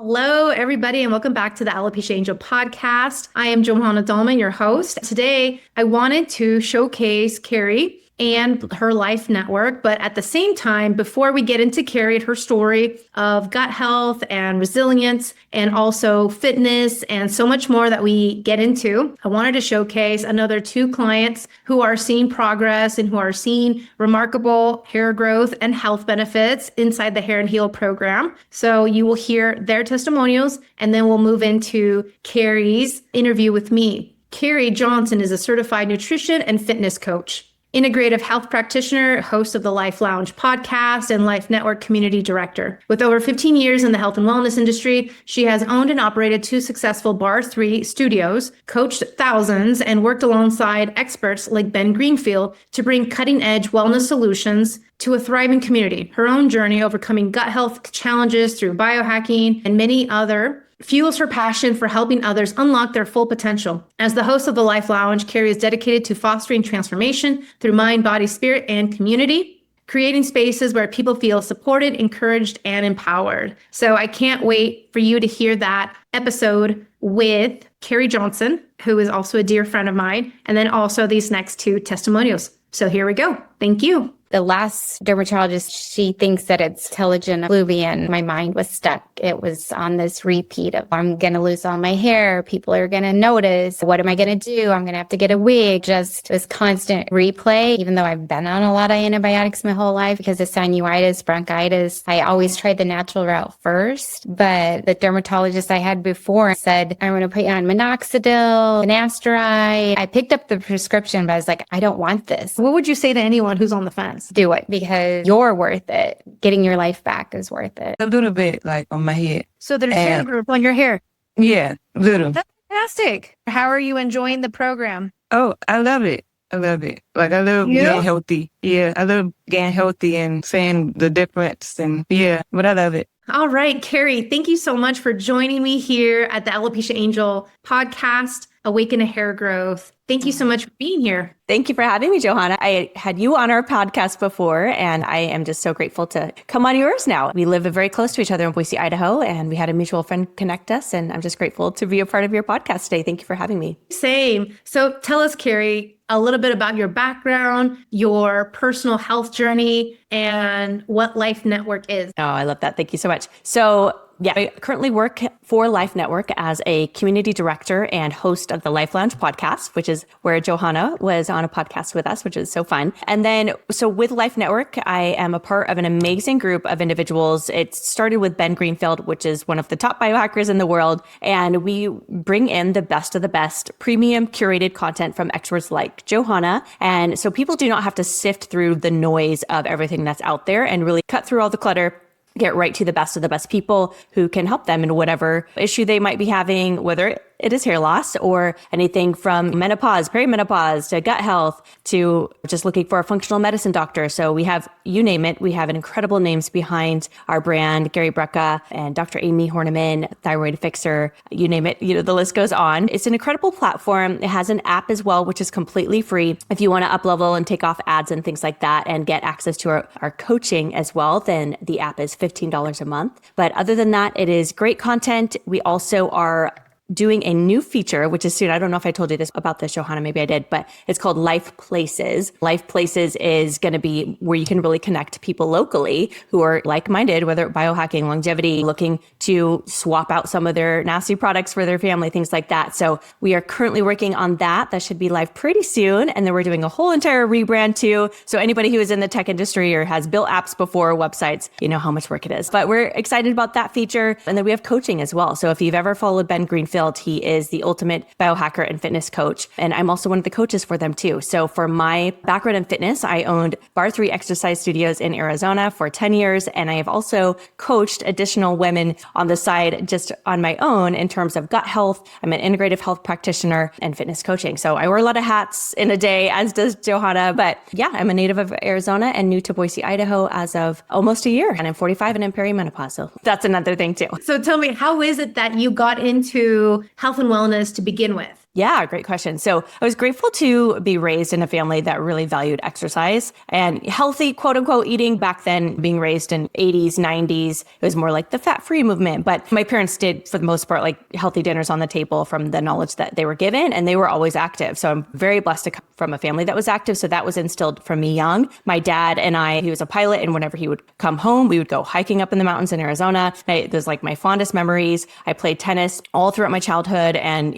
Hello, everybody, and welcome back to the Alopecia Angel podcast. I am Johanna Dahlman, your host. Today, I wanted to showcase Karie and her life network. But at the same time, before we get into Karie and her story of gut health and resilience and also fitness and so much more that we get into, I wanted to showcase another two clients who are seeing progress and who are seeing remarkable hair growth and health benefits inside the Hair and Heal program. So you will hear their testimonials, and then we'll move into Karie's interview with me. Karie Johnson is a certified nutrition and fitness coach, integrative health practitioner, host of the Life Lounge podcast, and Life Network community director. With over 15 years in the health and wellness industry, she has owned and operated two successful Bar3 studios, coached thousands, and worked alongside experts like Ben Greenfield to bring cutting-edge wellness solutions to a thriving community. Her own journey overcoming gut health challenges through biohacking and many other fuels her passion for helping others unlock their full potential. As the host of the Life Lounge, Karie is dedicated to fostering transformation through mind, body, spirit, and community, creating spaces where people feel supported, encouraged, and empowered. So I can't wait for you to hear that episode with Karie Johnson, who is also a dear friend of mine, and then also these next two testimonials. So here we go. Thank you. The last dermatologist, she thinks that it's telogen effluvium. My mind was stuck. It was on this repeat of, I'm going to lose all my hair. People are going to notice. What am I going to do? I'm going to have to get a wig. Just this constant replay, even though I've been on a lot of antibiotics my whole life because of sinusitis, bronchitis. I always tried the natural route first, but the dermatologist I had before said, I'm going to put you on minoxidil, finasteride. I picked up the prescription, but I was like, I don't want this. What would you say to anyone who's on the fence? Do it because you're worth it. Getting your life back is worth it. A little bit like on my head. So there's hair growth on your hair. Yeah, little. That's fantastic. How are you enjoying the program? Oh, I love it. I love it. Like I love getting healthy. Yeah, I love getting healthy and seeing the difference. And yeah, but I love it. All right, Karie, thank you so much for joining me here at the Alopecia Angel podcast, Awaken a Hair Growth. Thank you so much for being here. Thank you for having me, Johanna. I had you on our podcast before, and I am just so grateful to come on yours now. We live very close to each other in Boise, Idaho, and we had a mutual friend connect us, and I'm just grateful to be a part of your podcast today. Thank you for having me. Same. So tell us, Karie, a little bit about your background, your personal health journey, and what Life Network is. Oh, I love that. Thank you so much. So yeah, I currently work for Life Network as a community director and host of the Life Lounge podcast, which is where Johanna was on a podcast with us, which is so fun. And then, so with Life Network, I am a part of an amazing group of individuals. It started with Ben Greenfield, which is one of the top biohackers in the world. And we bring in the best of the best premium curated content from experts like Johanna. And so people do not have to sift through the noise of everything that's out there and really cut through all the clutter, get right to the best of the best people who can help them in whatever issue they might be having, whether it is hair loss or anything from menopause, perimenopause to gut health to just looking for a functional medicine doctor. So we have, you name it, we have incredible names behind our brand, Gary Brecka and Dr. Amy Horniman, Thyroid Fixer, you name it, the list goes on. It's an incredible platform. It has an app as well, which is completely free. If you want to up level and take off ads and things like that and get access to our coaching as well, then the app is $15 a month. But other than that, it is great content. We also are doing a new feature, which is soon. I don't know if I told you this about this, Johanna, maybe I did, but it's called Life Places. Life Places is going to be where you can really connect people locally who are like-minded, whether biohacking, longevity, looking to swap out some of their nasty products for their family, things like that. So we are currently working on that. That should be live pretty soon. And then we're doing a whole entire rebrand too. So anybody who is in the tech industry or has built apps before, websites, you know how much work it is. But we're excited about that feature. And then we have coaching as well. So if you've ever followed Ben Greenfield, he is the ultimate biohacker and fitness coach. And I'm also one of the coaches for them too. So for my background in fitness, I owned Bar3 exercise studios in Arizona for 10 years. And I have also coached additional women on the side just on my own in terms of gut health. I'm an integrative health practitioner and fitness coaching. So I wear a lot of hats in a day, as does Johanna. But yeah, I'm a native of Arizona and new to Boise, Idaho as of almost a year. And I'm 45 and in perimenopause. So that's another thing too. So tell me, how is it that you got into health and wellness to begin with? Yeah, great question. So I was grateful to be raised in a family that really valued exercise and healthy, quote unquote, eating. Back then, being raised in 80s, 90s, it was more like the fat-free movement. But my parents did, for the most part, like healthy dinners on the table from the knowledge that they were given, and they were always active. So I'm very blessed to come from a family that was active. So that was instilled from me young. My dad and I, he was a pilot, and whenever he would come home, we would go hiking up in the mountains in Arizona. It was like my fondest memories. I played tennis all throughout my childhood and,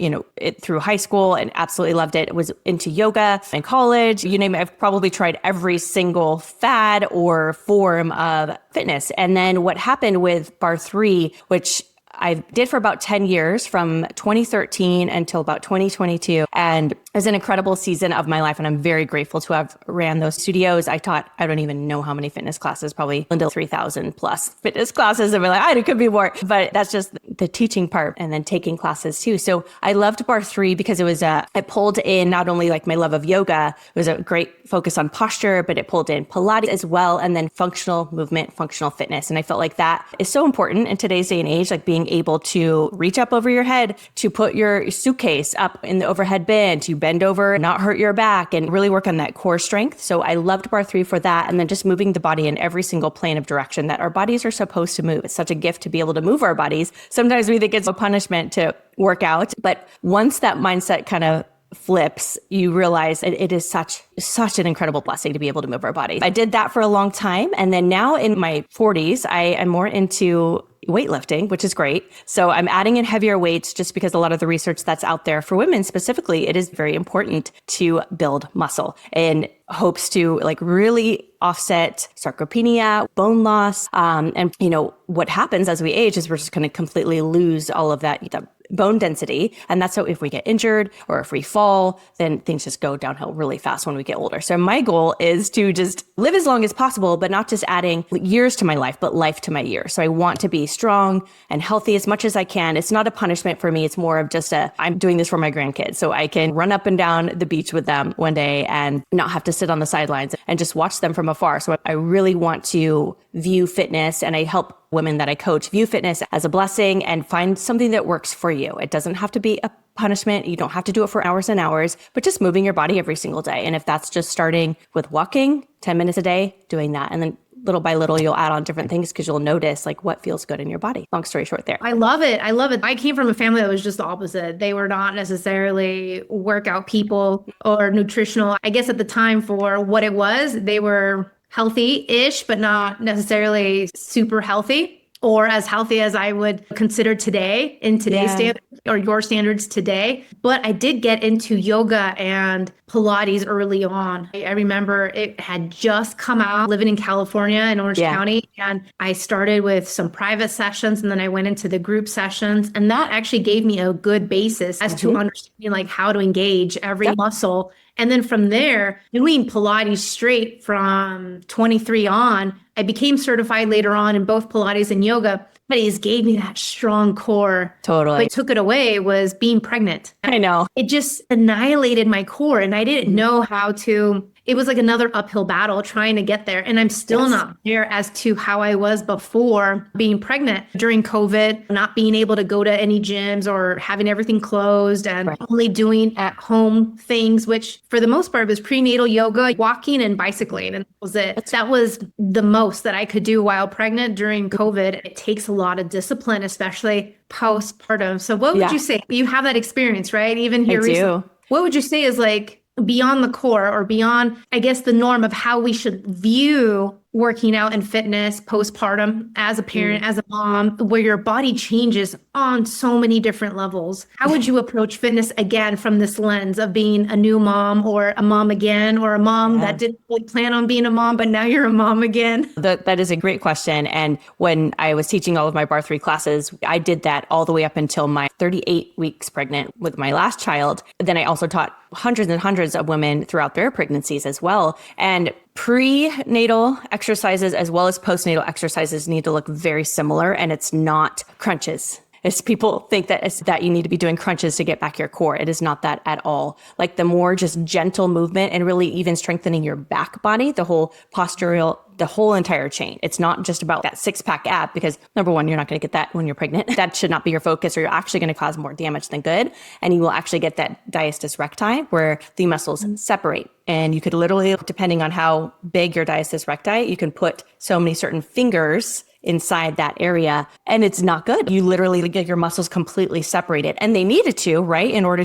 through high school, and absolutely loved it. Was into yoga in college, you name it. I've probably tried every single fad or form of fitness. And then what happened with Bar 3, which I did for about 10 years from 2013 until about 2022. And it was an incredible season of my life. And I'm very grateful to have ran those studios. I taught, I don't even know how many fitness classes, probably until 3,000 plus fitness classes. And we're like, it could be more, but that's just the teaching part and then taking classes too. So I loved Bar 3 because it pulled in not only like my love of yoga, it was a great focus on posture, but it pulled in Pilates as well. And then functional movement, functional fitness. And I felt like that is so important in today's day and age, like being able to reach up over your head, to put your suitcase up in the overhead bin, to bend over, not hurt your back, and really work on that core strength. So I loved Bar 3 for that. And then just moving the body in every single plane of direction that our bodies are supposed to move. It's such a gift to be able to move our bodies. Sometimes we think it's a punishment to work out, but once that mindset kind of flips, you realize it is such an incredible blessing to be able to move our bodies. I did that for a long time. And then now in my 40s, I am more into weightlifting, which is great. So I'm adding in heavier weights just because a lot of the research that's out there for women specifically, it is very important to build muscle in hopes to like really offset sarcopenia, bone loss. And what happens as we age is we're just going to completely lose all of that bone density. And that's how if we get injured or if we fall, then things just go downhill really fast when we get older. So my goal is to just live as long as possible, but not just adding years to my life, but life to my years. So I want to be strong and healthy as much as I can. It's not a punishment for me. It's more of just I'm doing this for my grandkids so I can run up and down the beach with them one day and not have to sit on the sidelines and just watch them from afar. So I really want to view fitness, and I help women that I coach view fitness as a blessing and find something that works for you. It doesn't have to be a punishment. You don't have to do it for hours and hours, but just moving your body every single day. And if that's just starting with walking 10 minutes a day, doing that, and then little by little, you'll add on different things because you'll notice like what feels good in your body. Long story short there. I love it. I came from a family that was just the opposite. They were not necessarily workout people or nutritional. I guess at the time for what it was, they were healthy-ish, but not necessarily super healthy or as healthy as I would consider today in today's standards or your standards today. But I did get into yoga and Pilates early on. I remember it had just come out living in California in Orange County. And I started with some private sessions and then I went into the group sessions. And that actually gave me a good basis as to understanding like how to engage every muscle. And then from there, doing Pilates straight from 23 on, I became certified later on in both Pilates and yoga. But it gave me that strong core. Totally. What took it away was being pregnant. I know. It just annihilated my core and I didn't know how to. It was like another uphill battle trying to get there. And I'm still not there as to how I was before being pregnant during COVID, not being able to go to any gyms or having everything closed and only doing at home things, which for the most part was prenatal yoga, walking and bicycling. And that was it. That was the most that I could do while pregnant during COVID. It takes a lot of discipline, especially postpartum. So what would you say? You have that experience, right? Even here recently. What would you say is like beyond the core or beyond, I guess, the norm of how we should view working out and fitness postpartum as a parent, as a mom, where your body changes on so many different levels? How would you approach fitness again from this lens of being a new mom or a mom again, or a mom that didn't really plan on being a mom, but now you're a mom again? That is a great question. And when I was teaching all of my Bar 3 classes, I did that all the way up until my 38 weeks pregnant with my last child. Then I also taught hundreds and hundreds of women throughout their pregnancies as well. And prenatal exercises as well as postnatal exercises need to look very similar, and it's not crunches. is people think that it's that you need to be doing crunches to get back your core. It is not that at all. Like the more just gentle movement and really even strengthening your back body, the whole postural, the whole entire chain. It's not just about that 6-pack ab, because number one, you're not going to get that when you're pregnant. That should not be your focus, or you're actually going to cause more damage than good. And you will actually get that diastasis recti where the muscles separate. And you could literally, depending on how big your diastasis recti, you can put so many certain fingers inside that area, and it's not good. You literally get your muscles completely separated, and they needed to, right? In order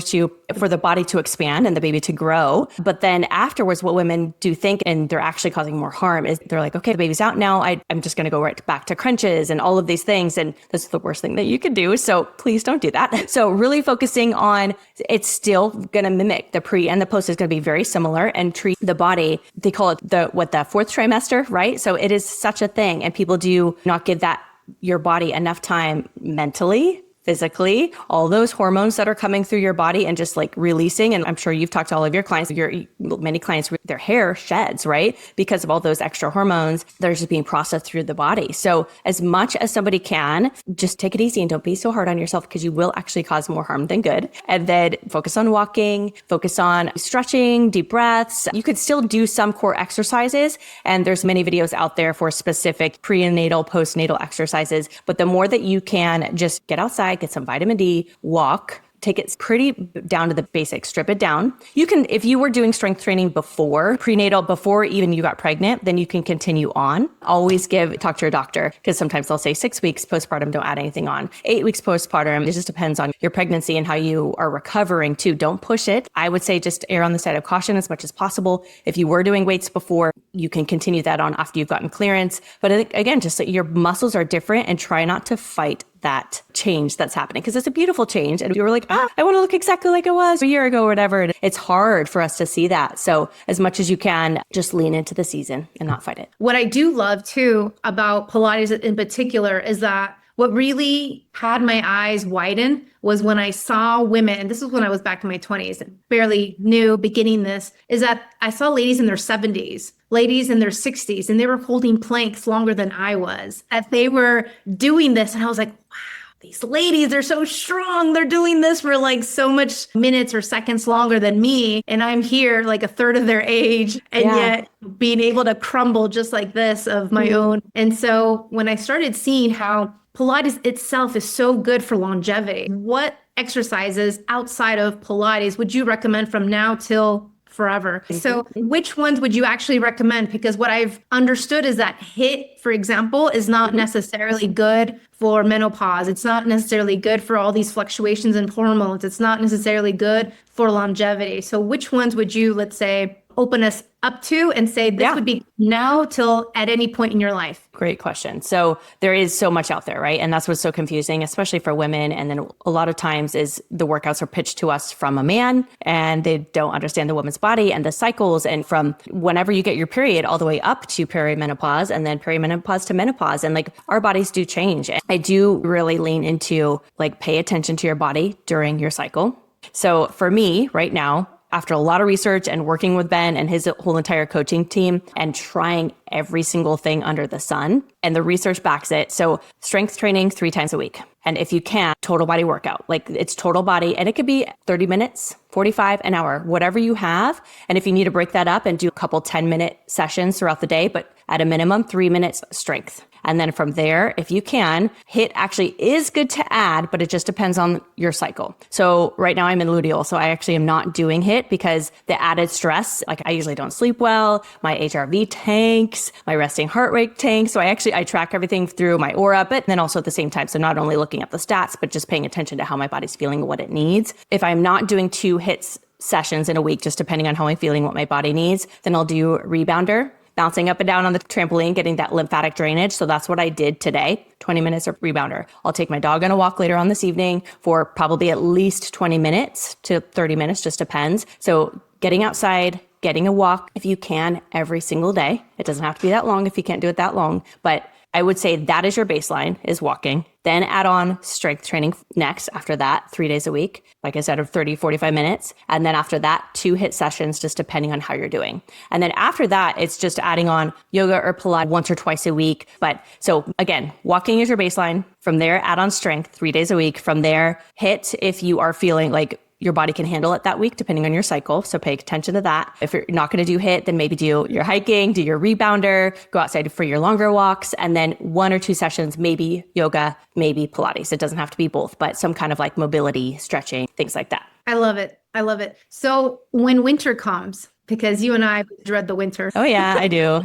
for the body to expand and the baby to grow. But then afterwards, what women do think, and they're actually causing more harm, is they're like, okay, the baby's out now. I'm just going to go right back to crunches and all of these things. And this is the worst thing that you could do. So please don't do that. So really focusing on, it's still going to mimic the pre and the post is going to be very similar and treat the body. They call it the fourth trimester, right? So it is such a thing. And people do not give that your body enough time mentally, physically, all those hormones that are coming through your body and just like releasing. And I'm sure you've talked to all of your clients, many clients, their hair sheds, right? Because of all those extra hormones that are just being processed through the body. So as much as somebody can, just take it easy and don't be so hard on yourself, because you will actually cause more harm than good. And then focus on walking, focus on stretching, deep breaths. You could still do some core exercises. And there's many videos out there for specific prenatal, postnatal exercises. But the more that you can just get outside, get some vitamin D, walk, take it pretty down to the basics, strip it down. You can, if you were doing strength training before prenatal, before even you got pregnant, then you can continue on. Always talk to your doctor, because sometimes they'll say 6 weeks postpartum, don't add anything on. 8 weeks postpartum, it just depends on your pregnancy and how you are recovering too. Don't push it. I would say just err on the side of caution as much as possible. If you were doing weights before, you can continue that on after you've gotten clearance. But again, just your muscles are different, and try not to fight that change that's happening, because it's a beautiful change. And you were like, I want to look exactly like I was a year ago or whatever. And it's hard for us to see that. So as much as you can, just lean into the season and not fight it. What I do love too about Pilates in particular is that what really had my eyes widen was when I saw women, and this was when I was back in my 20s and barely knew beginning this, is that I saw ladies in their 70s, ladies in their 60s, and they were holding planks longer than I was. That they were doing this, and I was like, wow, these ladies are so strong. They're doing this for like so much minutes or seconds longer than me. And I'm here like a third of their age, and yet being able to crumble just like this of my own. And so when I started seeing how Pilates itself is so good for longevity, what exercises outside of Pilates would you recommend from now till forever? So which ones would you actually recommend? Because what I've understood is that HIIT, for example, is not necessarily good for menopause. It's not necessarily good for all these fluctuations in hormones. It's not necessarily good for longevity. So which ones would you, let's say, open us up to and say this would be now till at any point in your life? Great question. So there is so much out there, right? And that's what's so confusing, especially for women. And then a lot of times is the workouts are pitched to us from a man, and they don't understand the woman's body and the cycles, and from whenever you get your period all the way up to perimenopause, and then perimenopause to menopause. And like our bodies do change. And I do really lean into like pay attention to your body during your cycle. So for me right now, after a lot of research and working with Ben and his whole entire coaching team and trying every single thing under the sun, and the research backs it. So strength training 3 times a week. And if you can, total body workout, like it's total body, and it could be 30 minutes, 45, an hour, whatever you have. And if you need to break that up and do a couple 10-minute sessions throughout the day, but at a minimum 3 minutes strength. And then from there, if you can, HIIT actually is good to add, but it just depends on your cycle. So right now I'm in luteal, so I actually am not doing HIIT because the added stress, like I usually don't sleep well, my HRV tanks, my resting heart rate tanks. So I track everything through my aura, but then also at the same time, so not only looking at the stats, but just paying attention to how my body's feeling and what it needs. If I'm not doing 2 HIIT sessions in a week, just depending on how I'm feeling, what my body needs, then I'll do rebounder, bouncing up and down on the trampoline, getting that lymphatic drainage. So that's what I did today, 20 minutes of rebounder. I'll take my dog on a walk later on this evening for probably at least 20 minutes to 30 minutes, just depends. So getting outside, getting a walk, if you can, every single day. It doesn't have to be that long if you can't do it that long, but I would say that is your baseline, is walking. then add on strength training next after that, 3 days a week, like I said, of 30, 45 minutes. And then after that, 2 HIIT sessions, just depending on how you're doing. And then after that, it's just adding on yoga or Pilates once or twice a week. But so again, walking is your baseline. From there, add on strength 3 days a week. From there, HIIT if you are feeling like your body can handle it that week, depending on your cycle. So pay attention to that. If you're not going to do HIIT, then maybe do your hiking, do your rebounder, go outside for your longer walks, and then 1 or 2 sessions, maybe yoga, maybe Pilates. It doesn't have to be both, but some kind of like mobility, stretching, things like that. I love it. I love it. So when winter comes, because you and I dread the winter. Oh yeah, I do.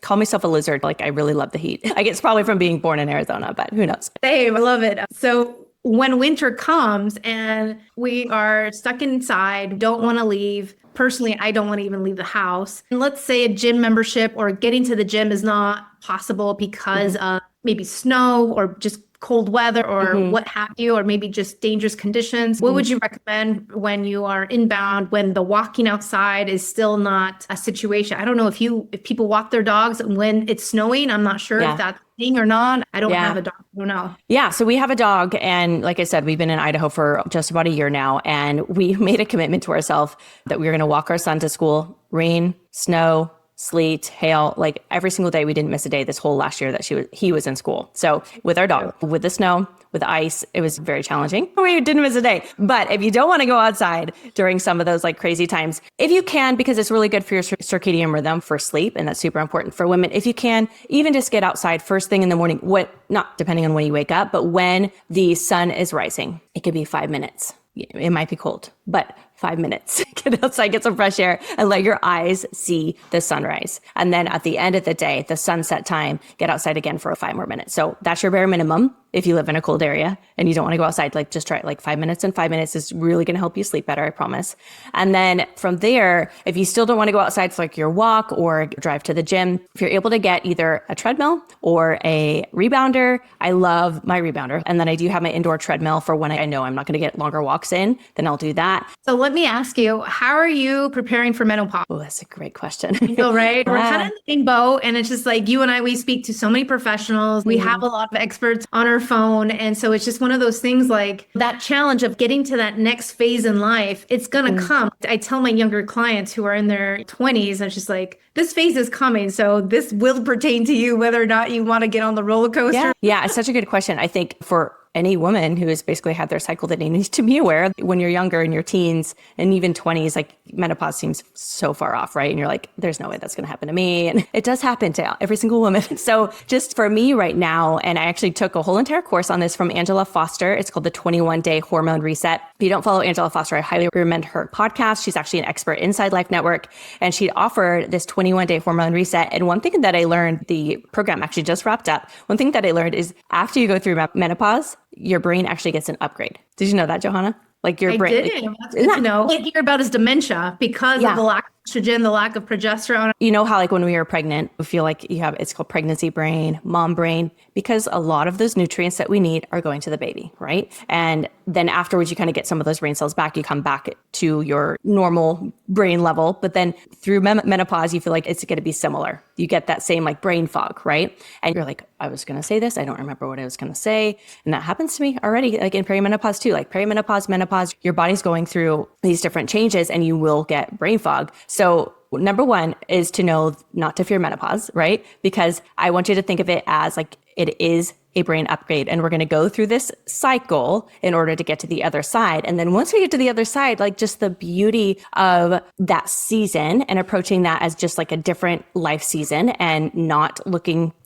Call myself a lizard. Like I really love the heat. I guess it's probably from being born in Arizona, but who knows? Same. I love it. So when winter comes and we are stuck inside, don't want to leave. Personally, I don't want to even leave the house. And let's say a gym membership or getting to the gym is not possible because of maybe snow or just cold weather or what have you, or maybe just dangerous conditions. What would you recommend when you are inbound, when the walking outside is still not a situation? I don't know if people walk their dogs when it's snowing. I'm not sure if that's a thing or not. I don't have a dog. I don't know. Yeah. So we have a dog. And like I said, we've been in Idaho for just about a year now. And we made a commitment to ourselves that we were going to walk our son to school, rain, snow, sleet, hail, like every single day. We didn't miss a day this whole last year that he was in school. So with our dog, with the snow, with ice, it was very challenging. We didn't miss a day. But if you don't want to go outside during some of those like crazy times, if you can, because it's really good for your circadian rhythm for sleep, and that's super important for women. If you can, even just get outside first thing in the morning, not depending on when you wake up, but when the sun is rising, it could be 5 minutes. It might be cold, but 5 minutes. Get outside, get some fresh air, and let your eyes see the sunrise. And then at the end of the day, the sunset time, get outside again for 5 more minutes. So that's your bare minimum. If you live in a cold area and you don't want to go outside, like just try it like 5 minutes, and 5 minutes is really going to help you sleep better, I promise. And then from there, if you still don't want to go outside for like your walk or drive to the gym, if you're able to get either a treadmill or a rebounder, I love my rebounder. And then I do have my indoor treadmill for when I know I'm not going to get longer walks in, then I'll do that. So let me ask you, how are you preparing for menopause? Oh, that's a great question. So, right? We're kind of in the same boat. And it's just like you and I, we speak to so many professionals. We have a lot of experts on our phone. And so it's just one of those things, like that challenge of getting to that next phase in life. It's going to come. I tell my younger clients who are in their 20s, it's just like, this phase is coming. So this will pertain to you, whether or not you want to get on the roller coaster. Yeah, it's such a good question. I think for any woman who has basically had their cycle, that needs to be aware when you're younger, in your teens and even 20s, like menopause seems so far off, right? And you're like, there's no way that's going to happen to me. And it does happen to every single woman. So just for me right now, and I actually took a whole entire course on this from Angela Foster. It's called the 21-Day Hormone Reset. If you don't follow Angela Foster, I highly recommend her podcast. She's actually an expert inside Life Network, and she offered this 21-day hormone reset. And one thing that I learned, the program actually just wrapped up. One thing that I learned is after you go through menopause, your brain actually gets an upgrade. Did you know that, Johanna? Like your brain. Didn't. That's good to know. What I hear about is dementia because of the lack of estrogen, the lack of progesterone. You know how like when we were pregnant, we feel like it's called pregnancy brain, mom brain, because a lot of those nutrients that we need are going to the baby, right? And then afterwards, you kind of get some of those brain cells back. You come back to your normal brain level, but then through menopause, you feel like it's going to be similar. You get that same like brain fog, right? And you're like, I was going to say this. I don't remember what I was going to say. And that happens to me already, like in perimenopause too, like perimenopause, menopause, your body's going through these different changes and you will get brain fog. So number one is to know not to fear menopause, right? Because I want you to think of it as like it is a brain upgrade, and we're going to go through this cycle in order to get to the other side. And then once we get to the other side, like just the beauty of that season and approaching that as just like a different life season and not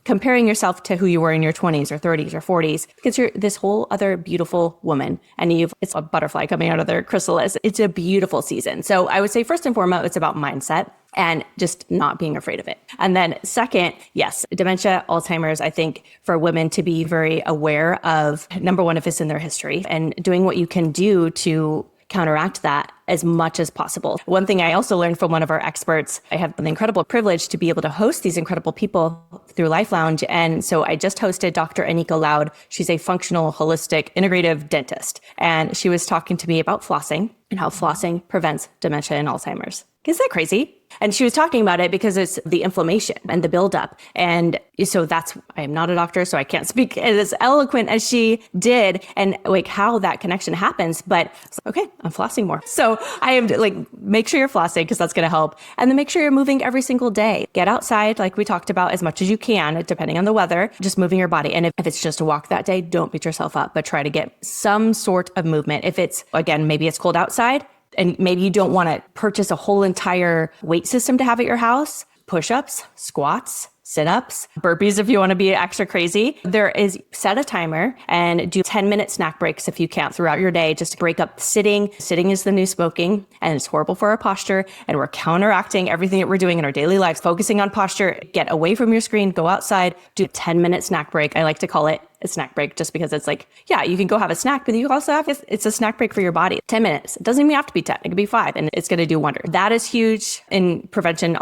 comparing yourself to who you were in your 20s or 30s or 40s, because you're this whole other beautiful woman and it's a butterfly coming out of their chrysalis. It's a beautiful season. So I would say first and foremost, it's about mindset and just not being afraid of it. And then second, yes, dementia, Alzheimer's, I think for women to be very aware of, number one, if it's in their history, and doing what you can do to counteract that as much as possible. One thing I also learned from one of our experts, I have the incredible privilege to be able to host these incredible people through Life Lounge. And so I just hosted Dr. Anika Loud. She's a functional, holistic, integrative dentist. And she was talking to me about flossing and how flossing prevents dementia and Alzheimer's. Isn't that crazy? And she was talking about it because it's the inflammation and the buildup. And so I am not a doctor, so I can't speak as eloquent as she did and like how that connection happens. But okay, I'm flossing more. So I am like, make sure you're flossing because that's going to help. And then make sure you're moving every single day. Get outside, like we talked about, as much as you can, depending on the weather, just moving your body. And if it's just a walk that day, don't beat yourself up, but try to get some sort of movement. If it's, again, maybe it's cold outside and maybe you don't want to purchase a whole entire weight system to have at your house, push-ups, squats, sit-ups, burpees if you want to be extra crazy. Set a timer and do 10-minute snack breaks if you can throughout your day, just to break up sitting. Sitting is the new smoking and it's horrible for our posture. And we're counteracting everything that we're doing in our daily lives, focusing on posture. Get away from your screen, go outside, do a 10-minute snack break. I like to call it a snack break just because it's like, yeah, you can go have a snack, but you also it's a snack break for your body. 10 minutes. It doesn't even have to be 10. It could be 5 and it's going to do wonders. That is huge in prevention.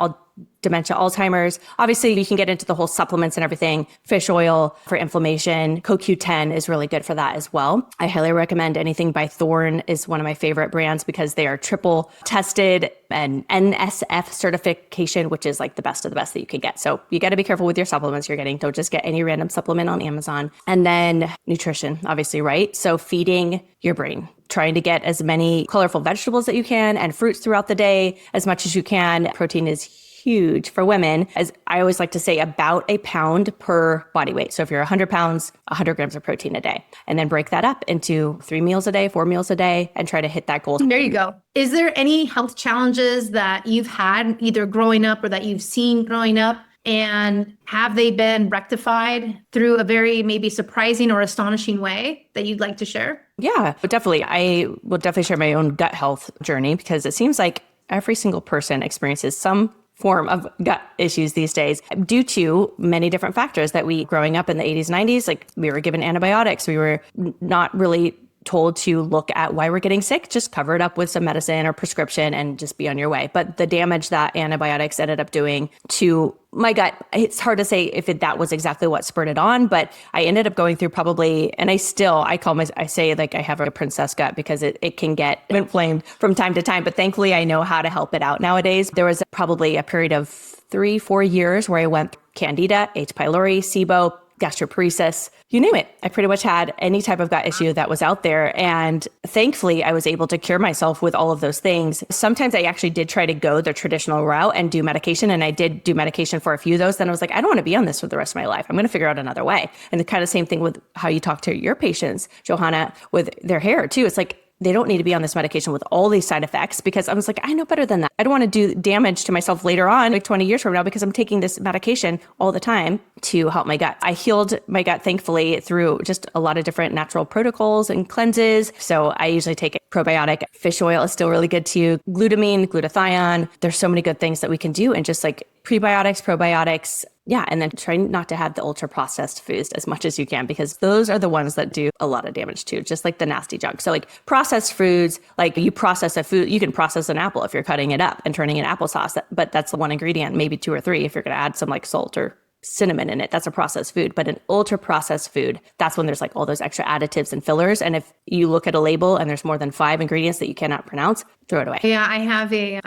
Dementia, Alzheimer's. Obviously, you can get into the whole supplements and everything. Fish oil for inflammation. CoQ10 is really good for that as well. I highly recommend anything by Thorne is one of my favorite brands because they are triple tested and NSF certification, which is like the best of the best that you can get. So you got to be careful with your supplements you're getting. Don't just get any random supplement on Amazon. And then nutrition, obviously, right? So feeding your brain. Trying to get as many colorful vegetables that you can and fruits throughout the day as much as you can. Protein is huge for women. As I always like to say, about a pound per body weight. So if you're 100 pounds, 100 grams of protein a day, and then break that up into 3 meals a day, 4 meals a day, and try to hit that goal. There you go. Is there any health challenges that you've had either growing up or that you've seen growing up? And have they been rectified through a very maybe surprising or astonishing way that you'd like to share? Yeah, but definitely. I will definitely share my own gut health journey because it seems like every single person experiences some form of gut issues these days due to many different factors that growing up in the 80s, 90s, like we were given antibiotics. We were not really told to look at why we're getting sick, just cover it up with some medicine or prescription and just be on your way. But the damage that antibiotics ended up doing to my gut, it's hard to say if that was exactly what spurred it on, but I ended up going through probably, and I say like I have a princess gut because it can get inflamed from time to time, but thankfully I know how to help it out nowadays. There was probably a period of 3-4 years where I went Candida, H. pylori, SIBO, gastroparesis, you name it. I pretty much had any type of gut issue that was out there. And thankfully, I was able to cure myself with all of those things. Sometimes I actually did try to go the traditional route and do medication. And I did do medication for a few of those. Then I was like, I don't want to be on this for the rest of my life. I'm going to figure out another way. And the kind of same thing with how you talk to your patients, Johanna, with their hair too. It's like, they don't need to be on this medication with all these side effects because I was like, I know better than that. I don't want to do damage to myself later on, like 20 years from now, because I'm taking this medication all the time to help my gut. I healed my gut, thankfully, through just a lot of different natural protocols and cleanses. So I usually take a probiotic. Fish oil is still really good too. Glutamine, glutathione. There's so many good things that we can do. And just like prebiotics, probiotics. Yeah. And then try not to have the ultra processed foods as much as you can, because those are the ones that do a lot of damage too, just like the nasty junk. So like processed foods, like you process a food, you can process an apple if you're cutting it up and turning it applesauce, but that's the one ingredient, maybe 2 or 3 if you're going to add some like salt or cinnamon in it. That's a processed food. But an ultra processed food, that's when there's like all those extra additives and fillers. And if you look at a label and there's more than 5 ingredients that you cannot pronounce, throw it away. Yeah, I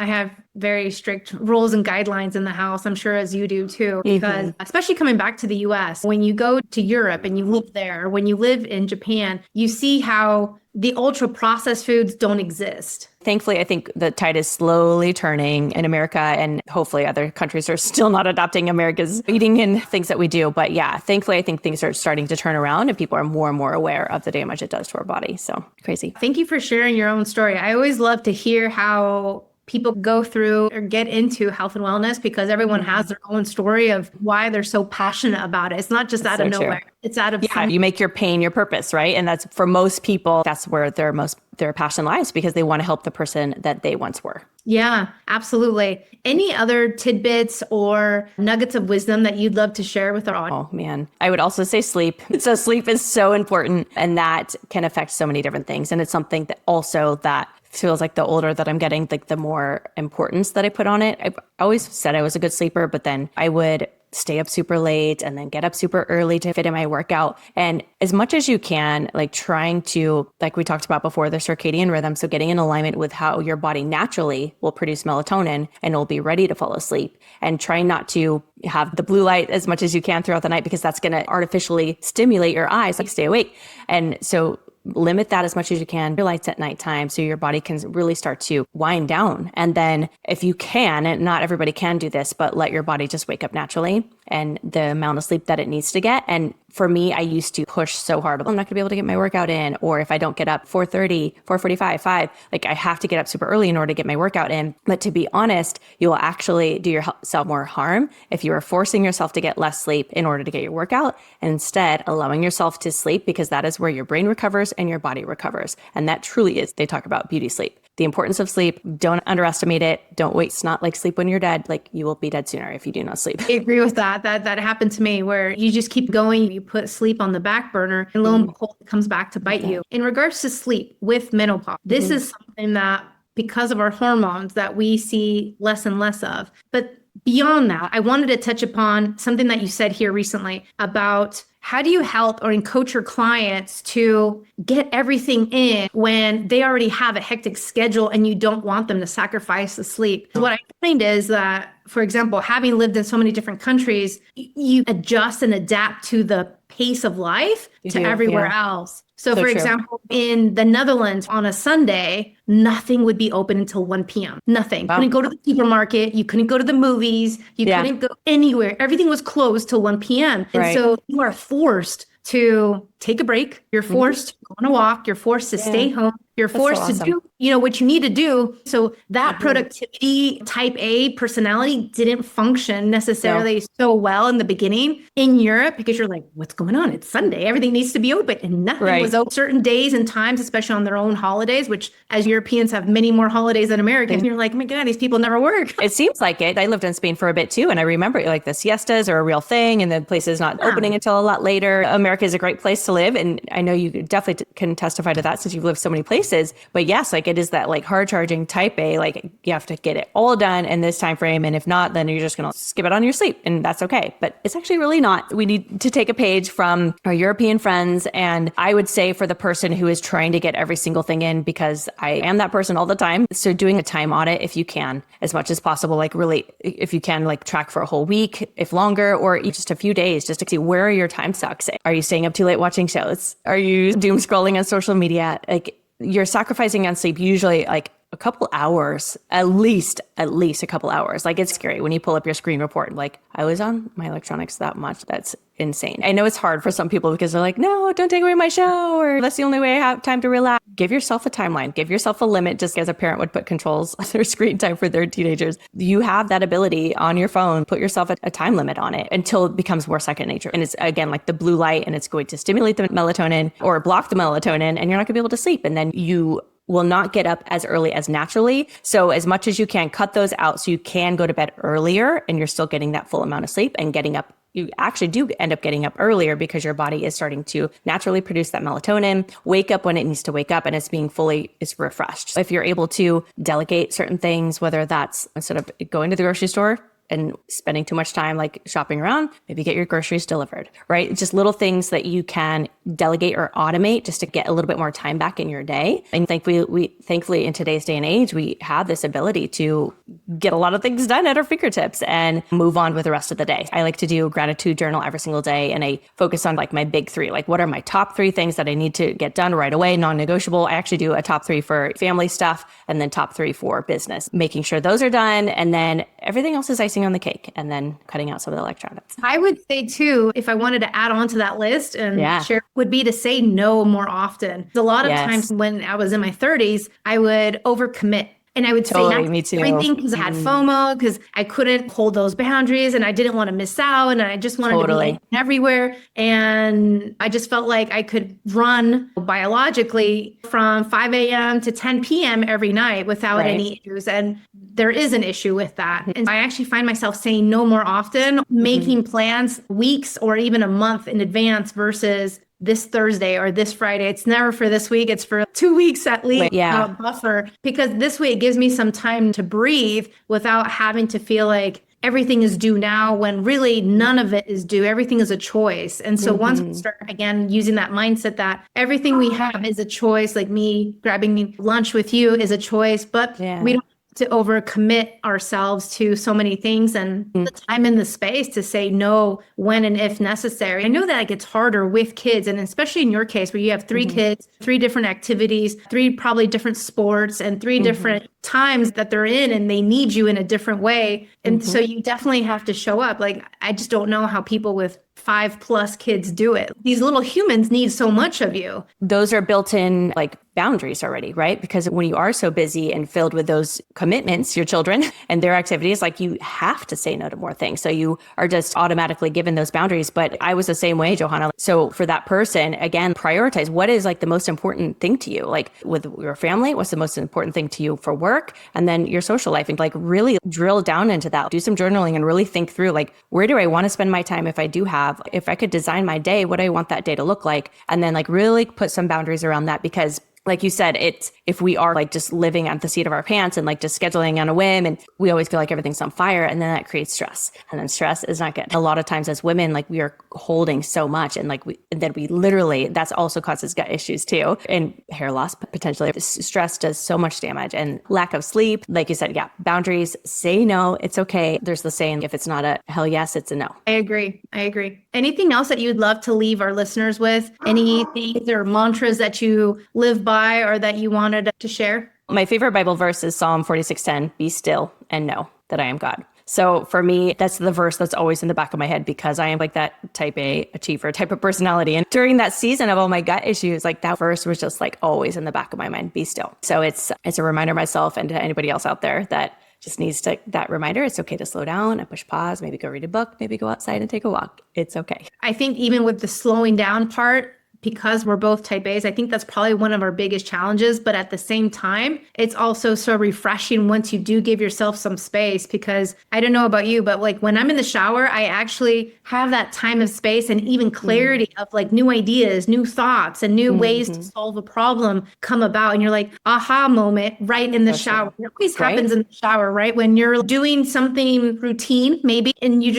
have very strict rules and guidelines in the house. I'm sure as you do too, because especially coming back to the US, when you go to Europe and you live there, when you live in Japan, you see how the ultra processed foods don't exist. Thankfully, I think the tide is slowly turning in America, and hopefully other countries are still not adopting America's eating and things that we do. But yeah, thankfully, I think things are starting to turn around and people are more and more aware of the damage it does to our body. So crazy. Thank you for sharing your own story. I always love to hear how people go through or get into health and wellness, because everyone has their own story of why they're so passionate about it. It's not just out of nowhere. It's out of you make your pain your purpose, right? And that's for most people, that's where their passion lies, because they want to help the person that they once were. Yeah, absolutely. Any other tidbits or nuggets of wisdom that you'd love to share with our audience? Oh man, I would also say sleep. So sleep is so important, and that can affect so many different things. And it's something that also that feels like the older that I'm getting, like the more importance that I put on it. I've always said I was a good sleeper, but then I would stay up super late and then get up super early to fit in my workout. And as much as you can, like trying to, like we talked about before, the circadian rhythm. So getting in alignment with how your body naturally will produce melatonin and will be ready to fall asleep, and trying not to have the blue light as much as you can throughout the night, because that's going to artificially stimulate your eyes, like stay awake. And so limit that as much as you can, your lights at nighttime, so your body can really start to wind down. And then if you can, and not everybody can do this, but let your body just wake up naturally and the amount of sleep that it needs to get. And for me, I used to push so hard. I'm not going to be able to get my workout in. Or if I don't get up 4:30, 4:45, 5, like I have to get up super early in order to get my workout in. But to be honest, you will actually do yourself more harm if you are forcing yourself to get less sleep in order to get your workout, and instead allowing yourself to sleep, because that is where your brain recovers and your body recovers. And that truly is, they talk about beauty sleep. The importance of sleep, don't underestimate it. Don't wait. It's not like sleep when you're dead. Like you will be dead sooner if you do not sleep. I agree with that. That happened to me, where you just keep going, you put sleep on the back burner, and lo and behold, it comes back to bite you. In regards to sleep with menopause, this is something that, because of our hormones, that we see less and less of. But beyond that, I wanted to touch upon something that you said here recently about how do you help or coach your clients to get everything in when they already have a hectic schedule and you don't want them to sacrifice the sleep? What I find is that, for example, having lived in so many different countries, you adjust and adapt to the pace of life everywhere else. So for example, in the Netherlands on a Sunday, nothing would be open until 1 p.m. Nothing. Wow. Couldn't go to the supermarket. You couldn't go to the movies. You couldn't go anywhere. Everything was closed till 1 p.m. And so you are forced to take a break. You're forced to go on a walk. You're forced to stay home. You're forced to do, what you need to do. So that productivity type A personality didn't function necessarily so well in the beginning in Europe, because you're like, what's going on? It's Sunday. Everything needs to be open. And nothing was open. Certain days and times, especially on their own holidays, which as Europeans have many more holidays than Americans. And you're like, oh my God, these people never work. It seems like it. I lived in Spain for a bit too. And I remember like the siestas are a real thing, and the place is not opening until a lot later. America is a great place to live. And I know you definitely can testify to that since you've lived so many places. But yes, like it is that like hard charging type A, like you have to get it all done in this time frame. And if not, then you're just going to skip it on your sleep, and that's okay. But it's actually really not. We need to take a page from our European friends. And I would say for the person who is trying to get every single thing in, because I am that person all the time. So doing a time audit, if you can, as much as possible, like really, if you can, like track for a whole week, if longer, or just a few days, just to see where are your time sucks. Are you staying up too late watching shows? Are you doom scrolling on social media? Like, you're sacrificing on sleep usually like a couple hours, at least a couple hours. Like it's scary when you pull up your screen report, like I was on my electronics that much. That's insane. I know it's hard for some people because they're like, no, don't take away my show, or that's the only way I have time to relax. Give yourself a timeline, give yourself a limit, just as a parent would put controls on their screen time for their teenagers. You have that ability on your phone, put yourself a time limit on it until it becomes more second nature. And it's again, like the blue light, and it's going to stimulate the melatonin or block the melatonin, and you're not gonna be able to sleep. And then you will not get up as early as naturally. So as much as you can, cut those out so you can go to bed earlier and you're still getting that full amount of sleep and getting up. You actually do end up getting up earlier because your body is starting to naturally produce that melatonin, wake up when it needs to wake up, and it's being is refreshed. If you're able to delegate certain things, whether that's instead of going to the grocery store and spending too much time like shopping around, maybe get your groceries delivered, right? Just little things that you can delegate or automate just to get a little bit more time back in your day. And thankfully in today's day and age, we have this ability to get a lot of things done at our fingertips and move on with the rest of the day. I like to do a gratitude journal every single day, and I focus on like my big 3, like what are my top 3 things that I need to get done right away, non-negotiable. I actually do a top 3 for family stuff and then top 3 for business, making sure those are done. And then everything else is icing on the cake, and then cutting out some of the electronics. I would say too, if I wanted to add on to that list and share, would be to say no more often. A lot of times when I was in my 30s, I would overcommit. And I would say not everything because I had FOMO, because I couldn't hold those boundaries and I didn't want to miss out, and I just wanted to be everywhere. And I just felt like I could run biologically from 5 a.m. to 10 p.m. every night without any issues. And there is an issue with that. And I actually find myself saying no more often, making plans weeks or even a month in advance versus this Thursday or this Friday. It's never for this week. It's for 2 weeks at least, buffer, because this way it gives me some time to breathe without having to feel like everything is due now when really none of it is due. Everything is a choice. And so once we start again using that mindset that everything we have is a choice, like me grabbing lunch with you is a choice, but we don't to overcommit ourselves to so many things and the time and the space to say no when and if necessary. I know that it gets harder with kids, and especially in your case where you have 3 kids, 3 different activities, 3 probably different sports, and 3 different times that they're in, and they need you in a different way. And so you definitely have to show up. Like, I just don't know how people with 5+ kids do it. These little humans need so much of you. Those are built in like boundaries already, right? Because when you are so busy and filled with those commitments, your children and their activities, like you have to say no to more things. So you are just automatically given those boundaries. But I was the same way, Johanna. So for that person, again, prioritize what is like the most important thing to you, like with your family, what's the most important thing to you for work, and then your social life, and like really drill down into that. Do some journaling and really think through like, where do I want to spend my time if I could design my day, what do I want that day to look like? And then like really put some boundaries around that, because like you said, it's if we are like just living at the seat of our pants and like just scheduling on a whim, and we always feel like everything's on fire, and then that creates stress, and then stress is not good. A lot of times as women, like we are holding so much, and like we literally, that's also causes gut issues too, and hair loss potentially. Stress does so much damage, and lack of sleep. Like you said, boundaries, say no, it's okay. There's the saying, if it's not a hell yes, it's a no. I agree. Anything else that you'd love to leave our listeners with? Any things or mantras that you live by or that you wanted to share? My favorite Bible verse is Psalm 46:10, be still and know that I am God. So for me, that's the verse that's always in the back of my head, because I am like that type A achiever type of personality. And during that season of all my gut issues, like that verse was just like always in the back of my mind, be still. So it's a reminder myself and to anybody else out there that just needs that reminder. It's okay to slow down and push pause, maybe go read a book, maybe go outside and take a walk. It's okay. I think even with the slowing down part, because we're both type A's, I think that's probably one of our biggest challenges. But at the same time, it's also so refreshing once you do give yourself some space, because I don't know about you, but like when I'm in the shower, I actually have that time of space and even clarity of like new ideas, new thoughts, and new ways to solve a problem come about. And you're like, aha moment right in the shower. It always happens in the shower, right? When you're doing something routine, maybe, and you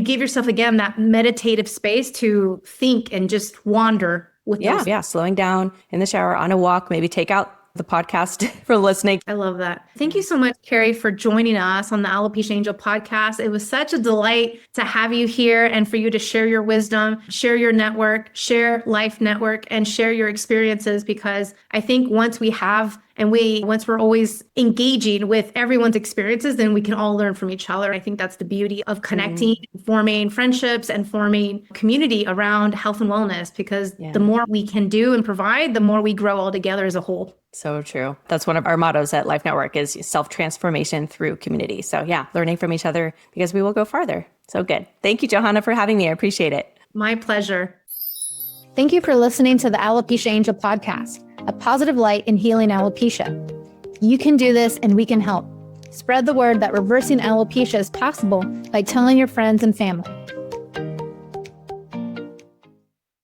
give yourself again that meditative space to think and just wander with those. Slowing down in the shower, on a walk, maybe take out the podcast for listening. I love that. Thank you so much, Karie, for joining us on the Alopecia Angel podcast. It was such a delight to have you here and for you to share your wisdom, share your network, share life network, and share your experiences, because I think once we're always engaging with everyone's experiences, then we can all learn from each other. I think that's the beauty of connecting, forming friendships, and forming community around health and wellness, because the more we can do and provide, the more we grow all together as a whole. So true. That's one of our mottos at Life Network is self-transformation through community. So learning from each other, because we will go farther. So good. Thank you, Johanna, for having me. I appreciate it. My pleasure. Thank you for listening to the Alopecia Angel podcast, a positive light in healing alopecia. You can do this and we can help. Spread the word that reversing alopecia is possible by telling your friends and family.